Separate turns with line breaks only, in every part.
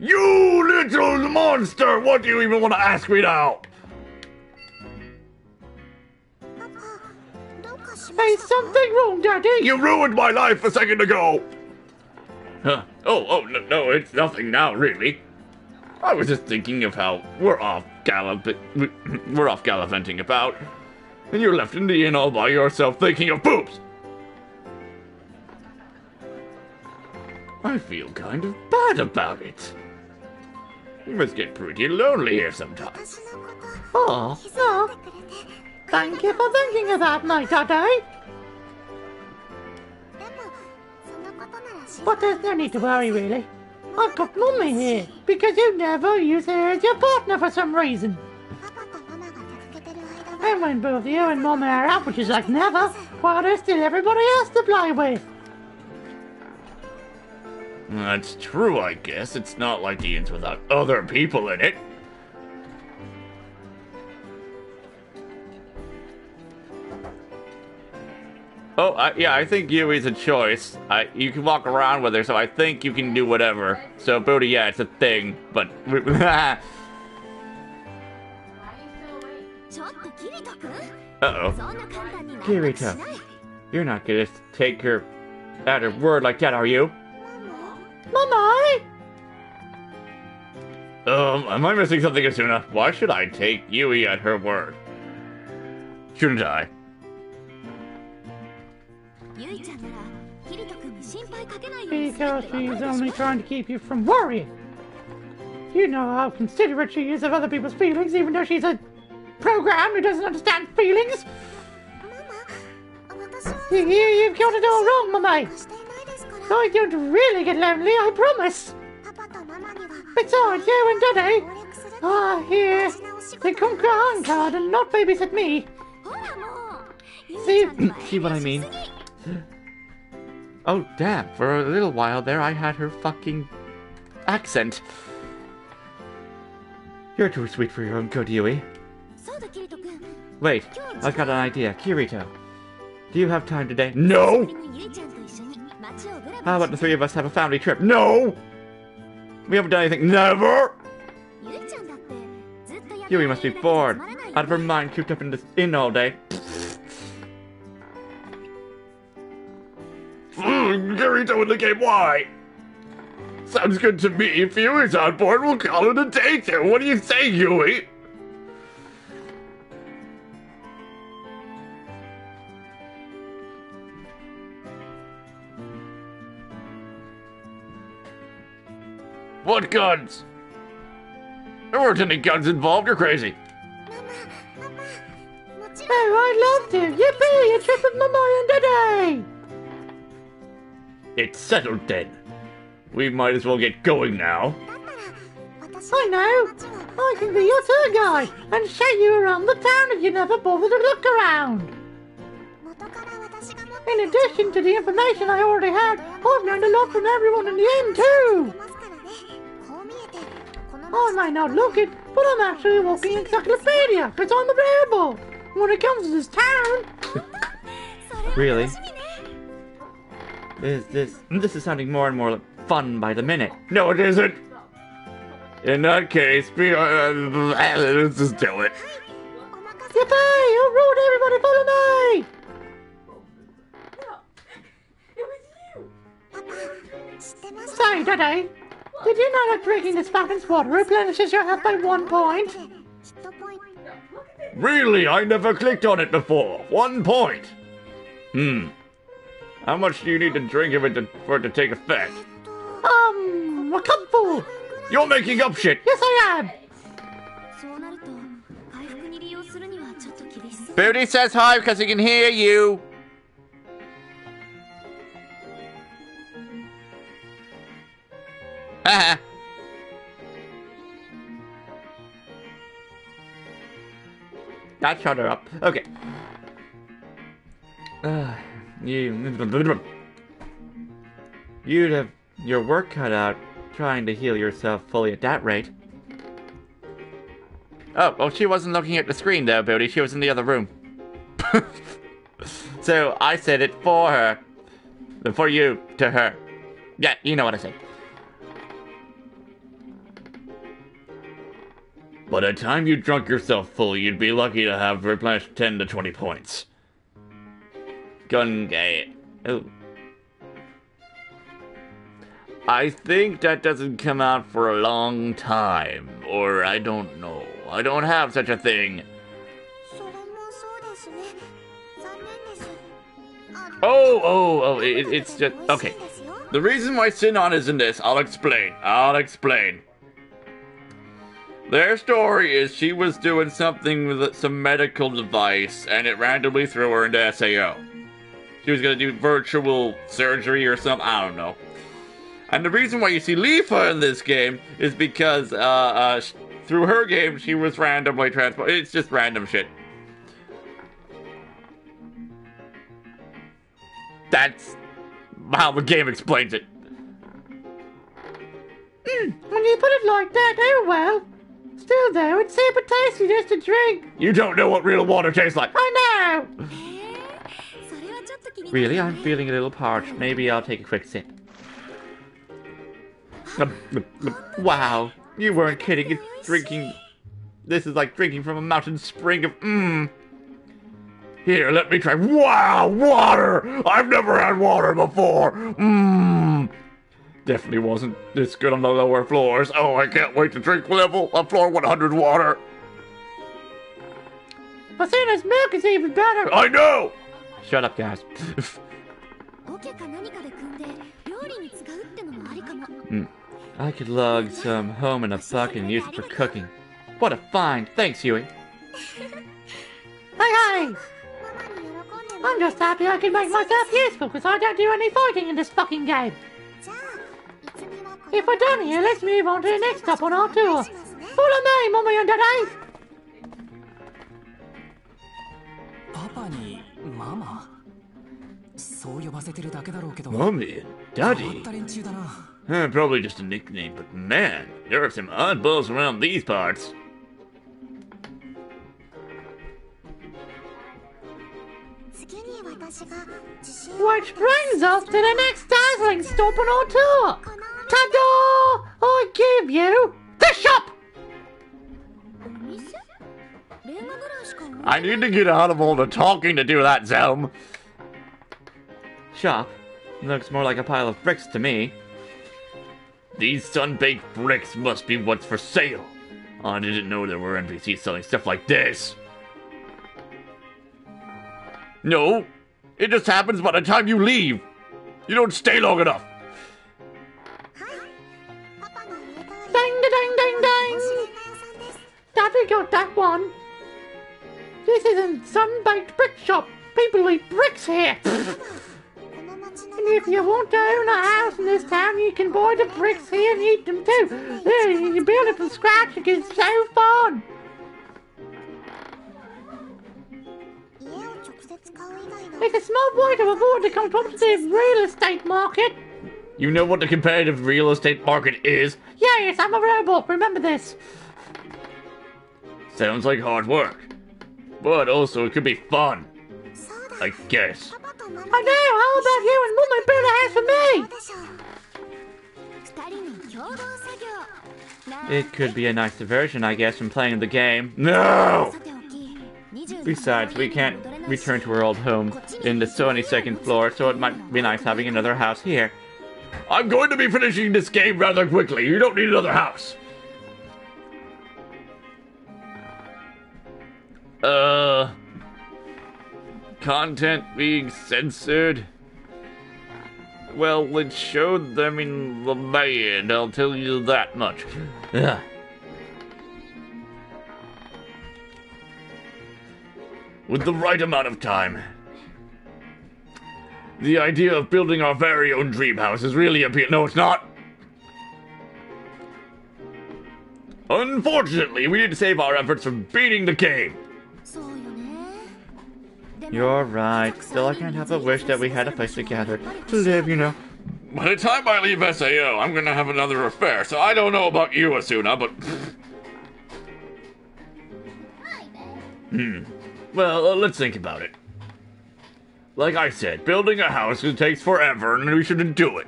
You little monster! What do you even want to ask me now?
Is something wrong, Daddy?
You ruined my life a second ago! Huh. Oh, no, it's nothing now, really. I was just thinking of how we're off gallivanting about, and you're left in the inn all by yourself thinking of boobs. I feel kind of bad about it. You must get pretty lonely here sometimes.
Oh, no. Thank you for thinking of that, my Daddy. But there's no need to worry, really. I've got Mummy here, because you never use her as your partner for some reason. And when both you and Mummy are out, which is like never, well, there's still everybody else to play with.
That's true, I guess. It's not like the inn's without other people in it. Oh, yeah, I think Yui's a choice. You can walk around with her, so I think you can do whatever. So, Booty, yeah, it's a thing, but... Uh-oh. Kirito, you're not gonna take her at her word like that, are you?
Mummy!
Am I missing something, Asuna? Why should I take Yui at her word? Shouldn't I?
Because she's only trying to keep you from worrying. You know how considerate she is of other people's feelings, even though she's a program who doesn't understand feelings. You've got it all wrong, Mummy. I don't really get lonely, I promise. Besides, you and Daddy are here to conquer Ankard and not babysit me.
See what I mean? Oh, damn. For a little while there, I had her fucking accent. You're too sweet for your own good, Yui. Wait, I've got an idea. Kirito, do you have time today? No! How about the three of us have a family trip? No! We haven't done anything. Never! Yui must be bored. Out of her mind, cooped up in this inn all day. Kirito in the game, why? Sounds good to me. If Yui's on board, we'll call it a day too. What do you say, Yui? What guns? There weren't any guns involved, you're crazy.
Oh, I'd love to. Yippee, a trip with Mummy and Daddy.
It's settled then. We might as well get going now.
I know. I can be your tour guide and show you around the town if you never bother to look around. In addition to the information I already had, I've learned a lot from everyone in the inn too. I might not look it, but I'm actually a walking encyclopedia because I'm available when it comes to this town.
Really? This is sounding more and more fun by the minute. No, it isn't. In that case, let's just do it.
Yippee! All right, everybody, follow me! Say, Daddy, did you know that drinking this fountain's water replenishes your health by 1 point?
Really? I never clicked on it before. 1 point. How much do you need to drink for it to take effect?
A cupful.
You're making up shit.
Yes, I am.
Booty says hi because he can hear you. Haha. That shut her up. Okay. You'd have your work cut out trying to heal yourself fully at that rate. Oh, well, she wasn't looking at the screen though, Booty. She was in the other room. So I said it for her. For you, to her. Yeah, you know what I said. By the time you drunk yourself full, you'd be lucky to have replenished 10 to 20 points. Gun guy. Oh. I think that doesn't come out for a long time. Or I don't know. I don't have such a thing. It's just... Okay. The reason why Sinon is in this, I'll explain. Their story is she was doing something with some medical device, and it randomly threw her into SAO. She was going to do virtual surgery or something, I don't know. And the reason why you see Leafa in this game is because through her game, she was randomly transported. It's just random shit. That's how the game explains it.
When you put it like that, oh well. Still though, it's super tasty just to drink.
You don't know what real water tastes like.
I know.
Really? I'm feeling a little parched. Maybe I'll take a quick sip. Wow, you weren't kidding. It's drinking... This is like drinking from a mountain spring of...
Here, let me try. Wow, water! I've never had water before. Definitely wasn't this good on the lower floors. Oh, I can't wait to drink level of floor 100 water.
Basina's milk is even better.
I know!
Shut up, guys. I could lug some home in a bucket and use it for cooking. What a find. Thanks, Huey.
Hey! I'm just happy I can make myself useful because I don't do any fighting in this fucking game. If we're done here, let's move on to the next stop on our tour. Follow me, Mommy and Daddy.
Papa ni Mama?
Mommy and Daddy? Probably just a nickname, but man, there are some oddballs around these parts.
Which brings us to the next dazzling stop on our tour. Ta-da! I give you the shop!
I need to get out of all the talking to do that, Zelm.
Shop? Looks more like a pile of bricks to me.
These sun-baked bricks must be what's for sale. I didn't know there were NPCs selling stuff like this. No, it just happens by the time you leave. You don't stay long enough.
Ding, ding, ding, ding. Daddy got that one. This isn't sun-baked brick shop. People eat bricks here. And if you want to own a house in this town, you can buy the bricks here and eat them too. Yeah, you can build it from scratch. It's so fun. It's a small way to avoid the competitive real estate market.
You know what the competitive real estate market is?
Yes, I'm a robot. Remember this.
Sounds like hard work. But also it could be fun. I guess.
I know. How about you and Mummy build a house for me?
It could be a nice diversion, I guess, from playing the game.
No!
Besides, we can't return to our old home in the 22nd floor, so it might be nice having another house here.
I'm going to be finishing this game rather quickly. You don't need another house. Content being censored? Well, it showed them in the band, I'll tell you that much. Ugh. With the right amount of time. The idea of building our very own dream house is really appealing. No, it's not. Unfortunately, we need to save our efforts from beating the game.
You're right. Still, I can't help but wish that we had a place together to live, you know.
By the time I leave SAO, I'm gonna have another affair, so I don't know about you, Asuna, but... Well, let's think about it. Like I said, building a house takes forever, and we shouldn't do it.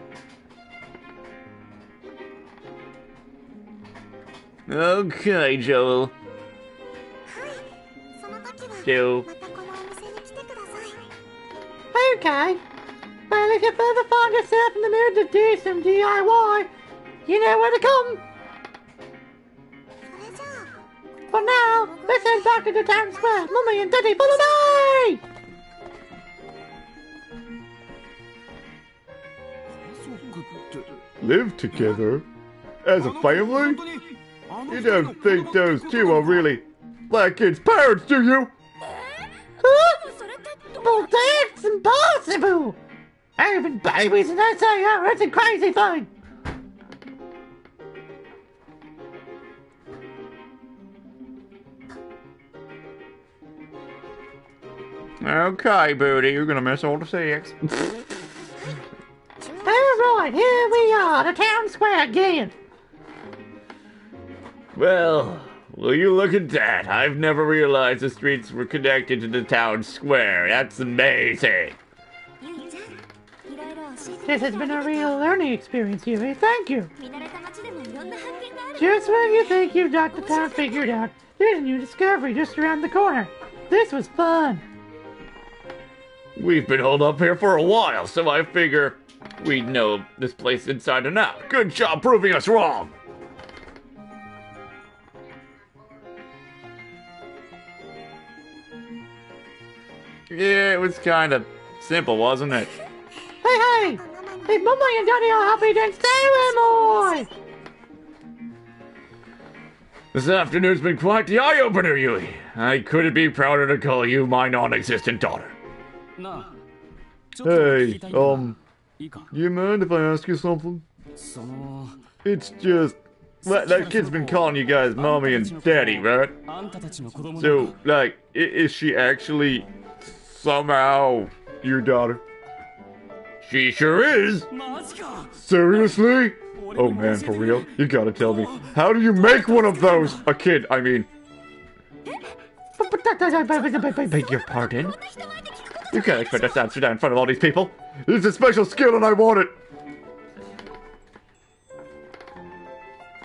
Okay, Joel. Joel.
Okay. Well, if you ever find yourself in the mood to do some DIY, you know where to come. For now, let's head back to the town square. Mummy and Daddy, follow me!
Live together? As a family? You don't think those two are really Black Kid's parents, do you?
Huh? Well, that's impossible! Having babies in SAO, that's a crazy thing!
Okay, Booty, you're gonna miss all the sex.
Alright, here we are, the town square again.
Well, will you look at that? I've never realized the streets were connected to the town square. That's amazing.
This has been a real learning experience, Yui. Thank you. Just when you think you've got the town figured out, there's a new discovery just around the corner. This was fun.
We've been holed up here for a while, so I figure we know this place inside and out. Good job proving us wrong. Yeah, it was kind of simple, wasn't it?
Hey! If Mummy and Daddy are happy, then so am I!
This afternoon's been quite the eye-opener, Yui. I couldn't be prouder to call you my non-existent daughter.
Hey, you mind if I ask you something? It's just, that kid's been calling you guys mommy and daddy, right? So, like, is she actually somehow your daughter?
She sure is.
Seriously? Oh man, for real? You gotta tell me. How do you make one of those? A kid, I mean.
Beg your pardon? You can't expect us to answer that in front of all these people.
It's a special skill and I want it.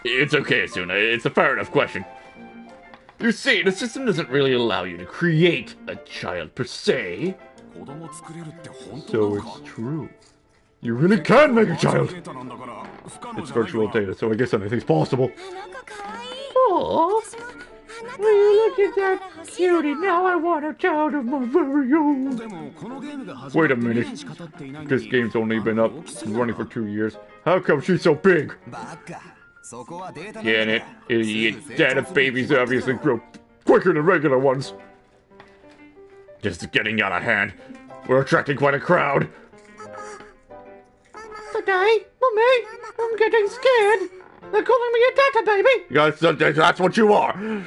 It's okay, Asuna. It's a fair enough question. You see, the system doesn't really allow you to create a child per se.
So it's true. You really can make a child. It's virtual data, so I guess anything's possible.
Aww. Will you look at that cutie? Now I want a child of my very own.
Wait a minute. This game's only been up and running for 2 years. How come she's so big?
Get it, idiot.
Data babies obviously grow quicker than regular ones.
This is getting out of hand. We're attracting quite a crowd.
Today, Mummy, I'm getting scared. They're calling me a data baby.
That's what you are.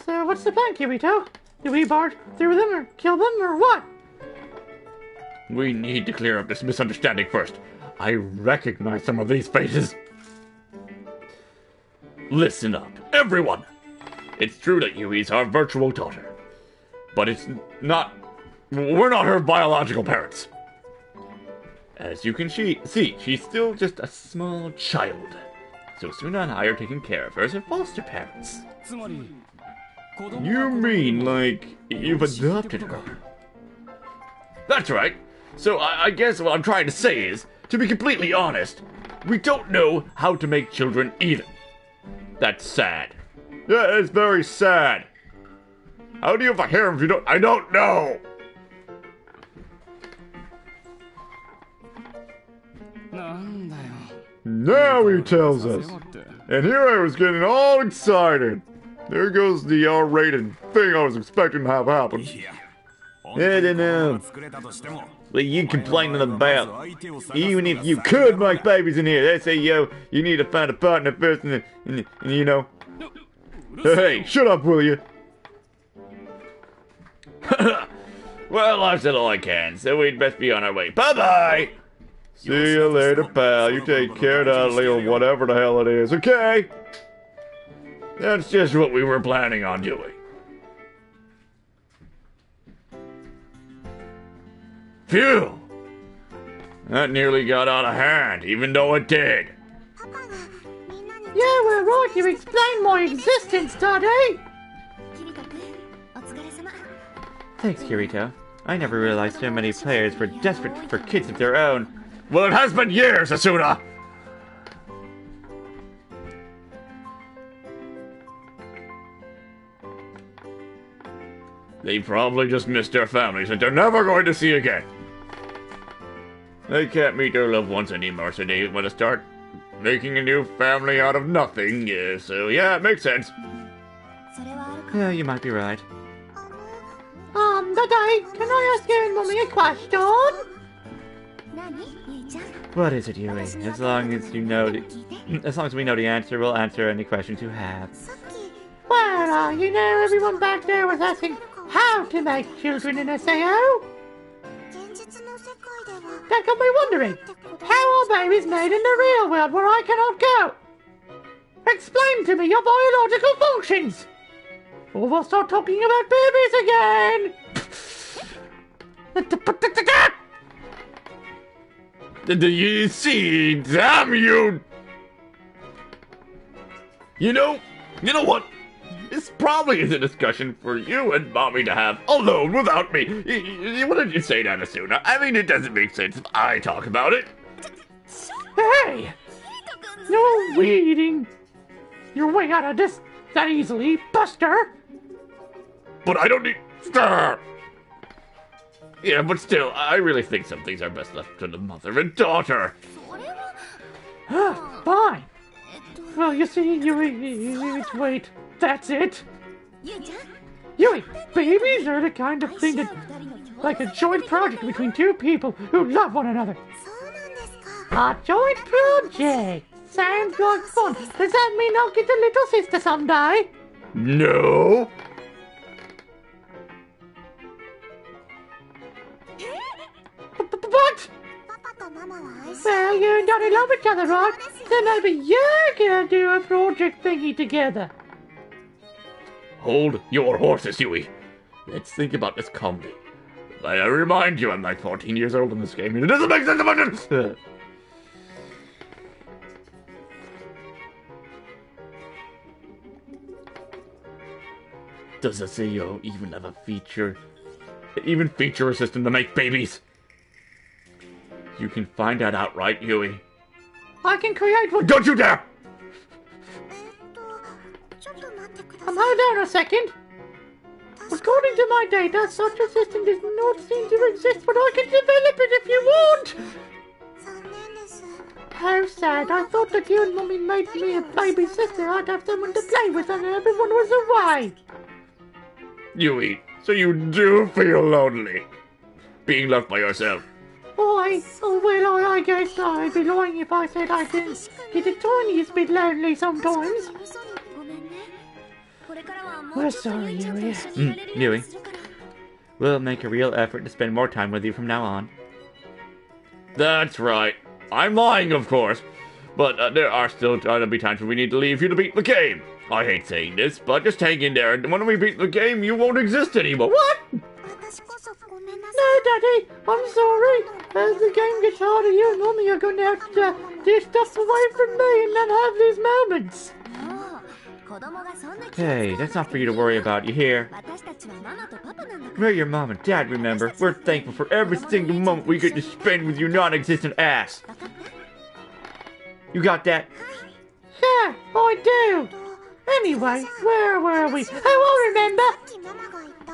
So what's the plan, Kirito? Do we barge through them or kill them or what?
We need to clear up this misunderstanding first. I recognize some of these faces. Listen up, everyone. It's true that Yui's our virtual daughter. But it's not... We're not her biological parents. As you can see, she's still just a small child. So Suna and I are taking care of her as her foster parents.
You mean, like, you've adopted her?
That's right. So I guess what I'm trying to say is, to be completely honest, we don't know how to make children either. That's sad.
Yeah, it's very sad. How do you have a harem if you don't... I don't know! Now he tells us. And here I was getting all excited. There goes the R-rated thing I was expecting to have happen.
I don't know. What are you complaining about? Even if you could make babies in here, they say, yo, you need to find a partner first and you know.
Hey, shut up, will you?
Well, I've said all I can, so we'd best be on our way. Bye-bye!
See you later, pal. You take care, Dudley, or whatever the hell it is, okay?
That's just what we were planning on doing. Phew! That nearly got out of hand, even though it did.
You were right to explain my existence, Daddy.
Thanks, Kirito. I never realized so many players were desperate for kids of their own.
Well, it has been years, Asuna! They probably just missed their families that they're never going to see again. They can't meet their loved ones anymore, so they want to start making a new family out of nothing. So yeah, it makes sense.
Yeah, you might be right.
Daddy, can I ask you and Mummy a question?
What is it, Yui? As long as we know the answer, we'll answer any questions you have.
Well, you know, everyone back there was asking how to make children in SAO. That got me wondering, how are babies made in the real world where I cannot go? Explain to me your biological functions! Or we'll start talking about babies again!
Do you see? Damn you! You know what? This probably is a discussion for you and Mommy to have alone without me. What did you say that, Asuna? I mean, it doesn't make sense if I talk about it.
Hey! No weeding your way out of this that easily, Buster!
But I don't need... Yeah, but still, I really think some things are best left to the mother and daughter.
Fine. Well, you see, Yui, wait, that's it? Yui, babies are the kind of thing that, like a joint project between two people who love one another. A joint project? Sounds like fun. Does that mean I'll get a little sister someday?
No.
What? Well, you and Daddy love each other, right? So maybe you're gonna do a project thingy together.
Hold your horses, Yui. Let's think about this calmly. I remind you, I'm like 14 years old in this game, and it doesn't make sense about it! Does the CEO even have a feature a system to make babies? You can find that out, right, Yui?
I can create one.
Don't you dare!
Hold on a second. According to my data, such a system does not seem to exist, but I can develop it if you want. How sad. I thought that you and Mummy made me a baby sister. I'd have someone to play with and everyone was away.
Yui, so you do feel lonely. Being left by yourself.
I guess I'd be lying if I said I didn't get the tiniest bit lonely sometimes. We're sorry, Yui.
Yui. We'll make a real effort to spend more time with you from now on.
That's right. I'm lying, of course. But there are still going to be times when we need to leave you to beat the game. I hate saying this, but just hang in there, and when we beat the game, you won't exist anymore. What?
No, Daddy, I'm sorry. As the game gets harder, you and Mummy are going to have to do stuff away from me and then have these moments.
Hey, that's not for you to worry about, you hear? We're your mom and dad, remember? We're thankful for every single moment we get to spend with your non-existent ass. You got that?
Yeah, I do. Anyway, where were we? Oh, I remember.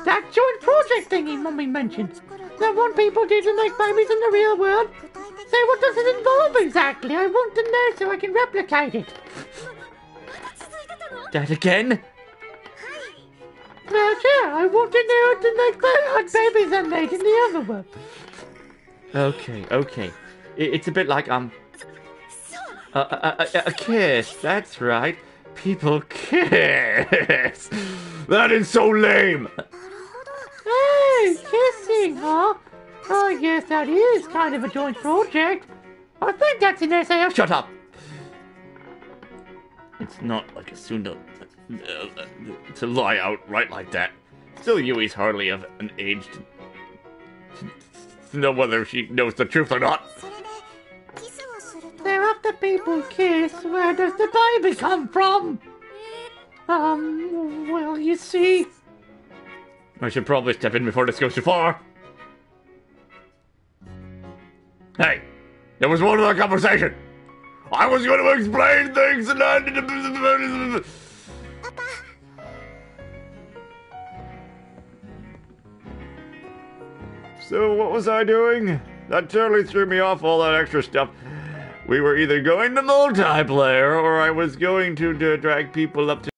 That joint project thingy Mummy mentioned. That one people do to make babies in the real world. So what does it involve exactly? I want to know so I can replicate it.
That again?
Well, sure, I want to know how to make babies are made in the other world.
Okay. It's a bit like, a kiss, that's right. People kiss.
That is so lame.
Hey, kissing, huh? I guess that is kind of a joint project. I think that's an SAO.
Shut up. It's not like Asuna
To lie outright like that. Still, Yui's hardly of an age to know whether she knows the truth or not.
people kiss, where does the baby come from? Well, you see...
I should probably step in before this goes too far. Hey, there was one other conversation. I was going to explain things and I...
So what was I doing? That totally threw me off, all that extra stuff. We were either going to multiplayer or I was going to drag people up to